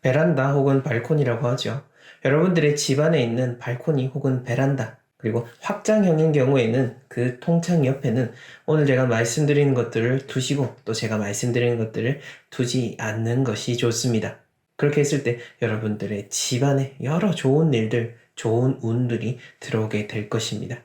베란다 혹은 발코니라고 하죠. 여러분들의 집안에 있는 발코니 혹은 베란다, 그리고 확장형인 경우에는 그 통창 옆에는 오늘 제가 말씀드리는 것들을 두시고 또 제가 말씀드리는 것들을 두지 않는 것이 좋습니다. 그렇게 했을 때 여러분들의 집안에 여러 좋은 일들, 좋은 운들이 들어오게 될 것입니다.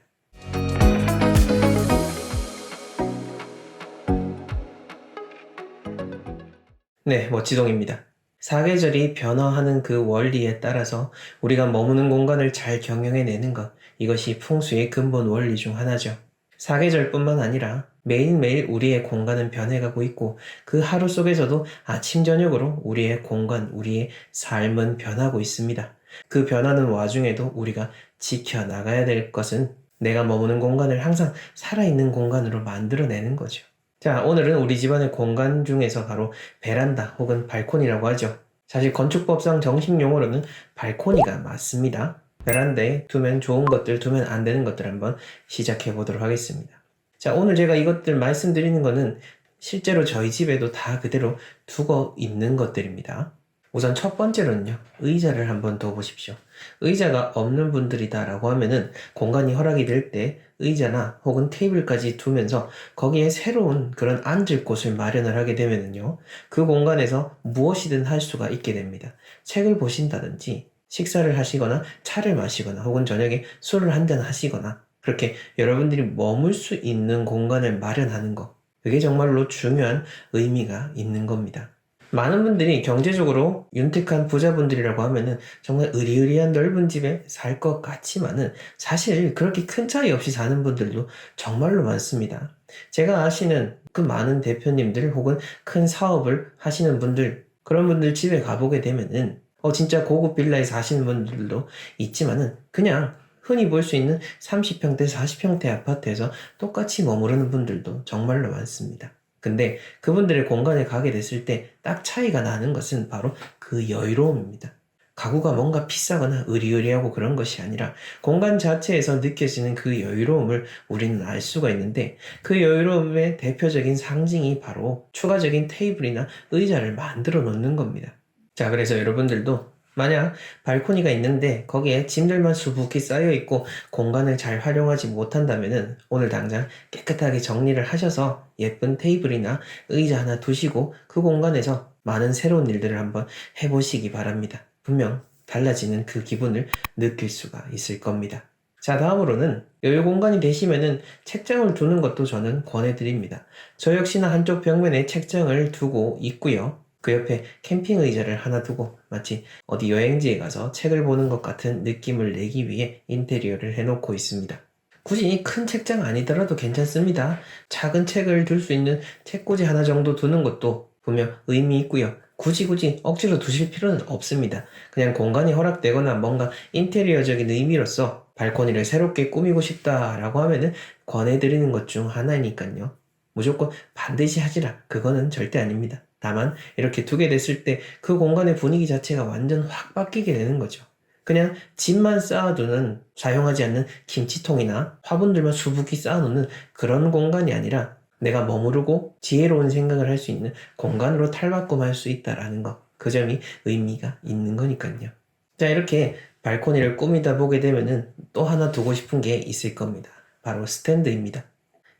네, 멋지동입니다. 사계절이 변화하는 그 원리에 따라서 우리가 머무는 공간을 잘 경영해내는 것, 이것이 풍수의 근본 원리 중 하나죠. 사계절뿐만 아니라 매일매일 우리의 공간은 변해가고 있고 그 하루 속에서도 아침, 저녁으로 우리의 공간, 우리의 삶은 변하고 있습니다. 그 변하는 와중에도 우리가 지켜나가야 될 것은 내가 머무는 공간을 항상 살아있는 공간으로 만들어내는 거죠. 자, 오늘은 우리 집안의 공간 중에서 바로 베란다 혹은 발코니라고 하죠. 사실 건축법상 정식 용어로는 발코니가 맞습니다. 베란다에 두면 좋은 것들, 두면 안 되는 것들 한번 시작해 보도록 하겠습니다. 자, 오늘 제가 이것들 말씀드리는 거는 실제로 저희 집에도 다 그대로 두고 있는 것들입니다. 우선 첫 번째로는요, 의자를 한번 둬보십시오. 의자가 없는 분들이다라고 하면은 공간이 허락이 될 때 의자나 혹은 테이블까지 두면서 거기에 새로운 그런 앉을 곳을 마련을 하게 되면은요, 그 공간에서 무엇이든 할 수가 있게 됩니다. 책을 보신다든지, 식사를 하시거나, 차를 마시거나, 혹은 저녁에 술을 한잔 하시거나, 그렇게 여러분들이 머물 수 있는 공간을 마련하는 것. 그게 정말로 중요한 의미가 있는 겁니다. 많은 분들이 경제적으로 윤택한 부자분들이라고 하면은 정말 으리으리한 넓은 집에 살 것 같지만은 사실 그렇게 큰 차이 없이 사는 분들도 정말로 많습니다. 제가 아시는 그 많은 대표님들 혹은 큰 사업을 하시는 분들, 그런 분들 집에 가보게 되면은 진짜 고급 빌라에 사시는 분들도 있지만은 그냥 흔히 볼 수 있는 30평대, 40평대 아파트에서 똑같이 머무르는 분들도 정말로 많습니다. 근데 그분들의 공간에 가게 됐을 때 딱 차이가 나는 것은 바로 그 여유로움입니다. 가구가 뭔가 비싸거나 으리으리하고 그런 것이 아니라 공간 자체에서 느껴지는 그 여유로움을 우리는 알 수가 있는데 그 여유로움의 대표적인 상징이 바로 추가적인 테이블이나 의자를 만들어 놓는 겁니다. 자, 그래서 여러분들도 만약 발코니가 있는데 거기에 짐들만 수북히 쌓여 있고 공간을 잘 활용하지 못한다면은 오늘 당장 깨끗하게 정리를 하셔서 예쁜 테이블이나 의자 하나 두시고 그 공간에서 많은 새로운 일들을 한번 해보시기 바랍니다. 분명 달라지는 그 기분을 느낄 수가 있을 겁니다. 자, 다음으로는 여유 공간이 되시면은 책장을 두는 것도 저는 권해드립니다. 저 역시나 한쪽 벽면에 책장을 두고 있고요. 그 옆에 캠핑 의자를 하나 두고 마치 어디 여행지에 가서 책을 보는 것 같은 느낌을 내기 위해 인테리어를 해놓고 있습니다. 굳이 큰 책장 아니더라도 괜찮습니다. 작은 책을 둘 수 있는 책꽂이 하나 정도 두는 것도 분명 의미 있고요. 굳이 억지로 두실 필요는 없습니다. 그냥 공간이 허락되거나 뭔가 인테리어적인 의미로서 발코니를 새롭게 꾸미고 싶다라고 하면은 권해드리는 것 중 하나니까요. 무조건 반드시 하지라. 그거는 절대 아닙니다. 다만 이렇게 두게 됐을 때 그 공간의 분위기 자체가 완전 확 바뀌게 되는 거죠. 그냥 짐만 쌓아두는, 사용하지 않는 김치통이나 화분들만 수북히 쌓아놓는 그런 공간이 아니라 내가 머무르고 지혜로운 생각을 할 수 있는 공간으로 탈바꿈할 수 있다라는 것. 그 점이 의미가 있는 거니까요. 자, 이렇게 발코니를 꾸미다 보게 되면은 또 하나 두고 싶은 게 있을 겁니다. 바로 스탠드입니다.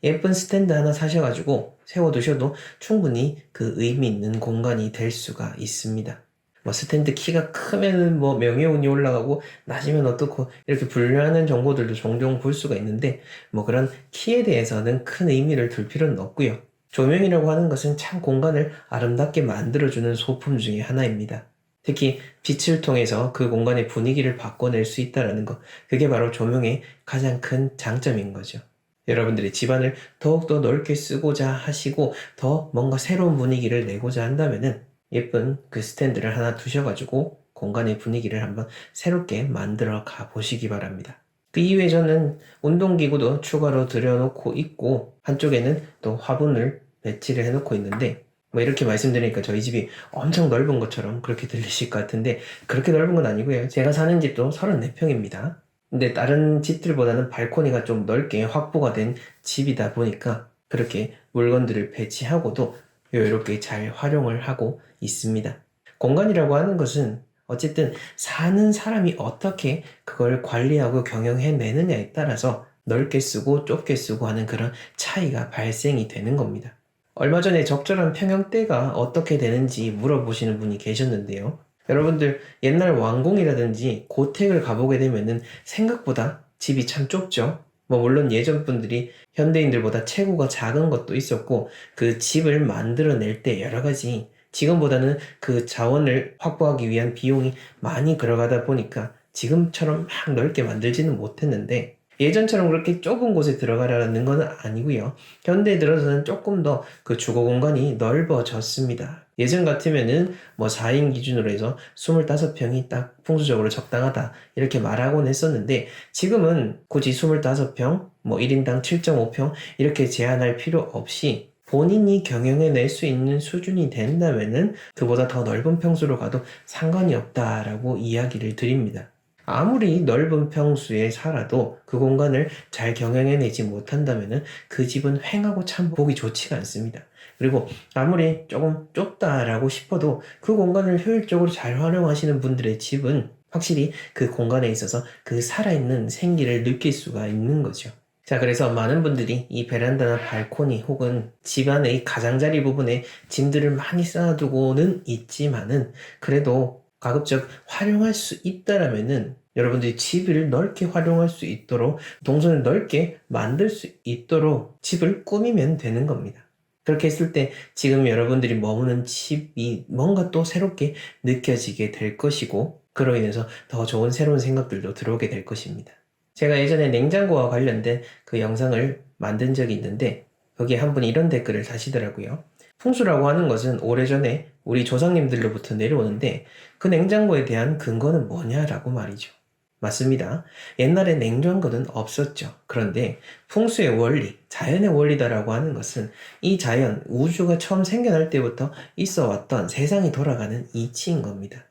예쁜 스탠드 하나 사셔가지고 세워두셔도 충분히 그 의미 있는 공간이 될 수가 있습니다. 뭐 스탠드 키가 크면 뭐 명예운이 올라가고 낮으면 어떻고 이렇게 분류하는 정보들도 종종 볼 수가 있는데 뭐 그런 키에 대해서는 큰 의미를 둘 필요는 없고요. 조명이라고 하는 것은 참 공간을 아름답게 만들어주는 소품 중에 하나입니다. 특히 빛을 통해서 그 공간의 분위기를 바꿔낼 수 있다는 것, 그게 바로 조명의 가장 큰 장점인 거죠. 여러분들이 집안을 더욱더 넓게 쓰고자 하시고 더 뭔가 새로운 분위기를 내고자 한다면은 예쁜 그 스탠드를 하나 두셔가지고 공간의 분위기를 한번 새롭게 만들어 가 보시기 바랍니다. 그 이후에 저는 운동기구도 추가로 들여놓고 있고 한쪽에는 또 화분을 배치를 해놓고 있는데 뭐 이렇게 말씀드리니까 저희 집이 엄청 넓은 것처럼 그렇게 들리실 것 같은데 그렇게 넓은 건 아니고요. 제가 사는 집도 34평입니다. 근데 다른 집들보다는 발코니가 좀 넓게 확보가 된 집이다 보니까 그렇게 물건들을 배치하고도 이렇게 잘 활용을 하고 있습니다. 공간이라고 하는 것은 어쨌든 사는 사람이 어떻게 그걸 관리하고 경영해내느냐에 따라서 넓게 쓰고 좁게 쓰고 하는 그런 차이가 발생이 되는 겁니다. 얼마 전에 적절한 평형대가 어떻게 되는지 물어보시는 분이 계셨는데요. 여러분들 옛날 왕궁이라든지 고택을 가보게 되면은 생각보다 집이 참 좁죠. 뭐 물론 예전 분들이 현대인들보다 체구가 작은 것도 있었고 그 집을 만들어낼 때 여러 가지 지금보다는 그 자원을 확보하기 위한 비용이 많이 들어가다 보니까 지금처럼 막 넓게 만들지는 못했는데 예전처럼 그렇게 좁은 곳에 들어가라는 건 아니고요. 현대에 들어서는 조금 더 그 주거 공간이 넓어졌습니다. 예전 같으면은 뭐 4인 기준으로 해서 25평이 딱 풍수적으로 적당하다 이렇게 말하곤 했었는데 지금은 굳이 25평, 뭐 1인당 7.5평 이렇게 제한할 필요 없이 본인이 경영해낼 수 있는 수준이 된다면은 그보다 더 넓은 평수로 가도 상관이 없다라고 이야기를 드립니다. 아무리 넓은 평수에 살아도 그 공간을 잘 경영해내지 못한다면은 그 집은 횡하고 참 보기 좋지가 않습니다. 그리고 아무리 조금 좁다라고 싶어도 그 공간을 효율적으로 잘 활용하시는 분들의 집은 확실히 그 공간에 있어서 그 살아있는 생기를 느낄 수가 있는 거죠. 자, 그래서 많은 분들이 이 베란다나 발코니 혹은 집 안의 이 가장자리 부분에 짐들을 많이 쌓아두고는 있지만은 그래도 가급적 활용할 수 있다라면은 여러분들이 집을 넓게 활용할 수 있도록 동선을 넓게 만들 수 있도록 집을 꾸미면 되는 겁니다. 그렇게 했을 때 지금 여러분들이 머무는 집이 뭔가 또 새롭게 느껴지게 될 것이고 그로 인해서 더 좋은 새로운 생각들도 들어오게 될 것입니다. 제가 예전에 냉장고와 관련된 그 영상을 만든 적이 있는데 거기에 한 분이 이런 댓글을 다시더라고요. 풍수라고 하는 것은 오래전에 우리 조상님들로부터 내려오는데 그 냉장고에 대한 근거는 뭐냐라고 말이죠. 맞습니다. 옛날에 냉장고는 없었죠. 그런데 풍수의 원리, 자연의 원리다라고 하는 것은 이 자연, 우주가 처음 생겨날 때부터 있어 왔던 세상이 돌아가는 이치인 겁니다.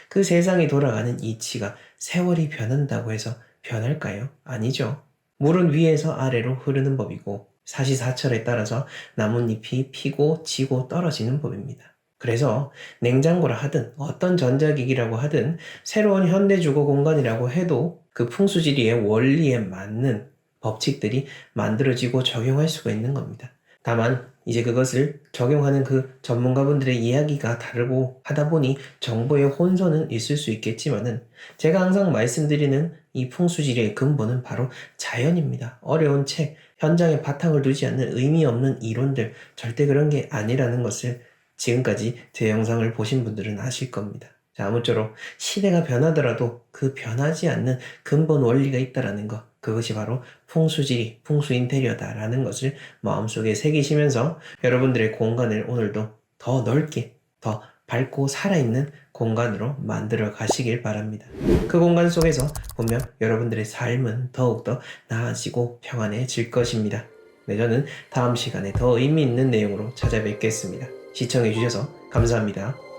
그 세상이 돌아가는 이치가 세월이 변한다고 해서 변할까요? 아니죠. 물은 위에서 아래로 흐르는 법이고 사시사철에 따라서 나뭇잎이 피고 지고 떨어지는 법입니다. 그래서 냉장고라 하든 어떤 전자기기라고 하든 새로운 현대주거 공간이라고 해도 그 풍수지리의 원리에 맞는 법칙들이 만들어지고 적용할 수가 있는 겁니다. 다만 이제 그것을 적용하는 그 전문가분들의 이야기가 다르고 하다 보니 정보의 혼선은 있을 수 있겠지만은 제가 항상 말씀드리는 이 풍수지리의 근본은 바로 자연입니다. 어려운 책, 현장에 바탕을 두지 않는 의미 없는 이론들 절대 그런 게 아니라는 것을 지금까지 제 영상을 보신 분들은 아실 겁니다. 자, 아무쪼록 시대가 변하더라도 그 변하지 않는 근본 원리가 있다라는 것, 그것이 바로 풍수지리, 풍수 인테리어다라는 것을 마음속에 새기시면서 여러분들의 공간을 오늘도 더 넓게, 더 밝고 살아있는 공간으로 만들어 가시길 바랍니다. 그 공간 속에서 분명 여러분들의 삶은 더욱더 나아지고 평안해질 것입니다. 네, 저는 다음 시간에 더 의미 있는 내용으로 찾아뵙겠습니다. 시청해주셔서 감사합니다.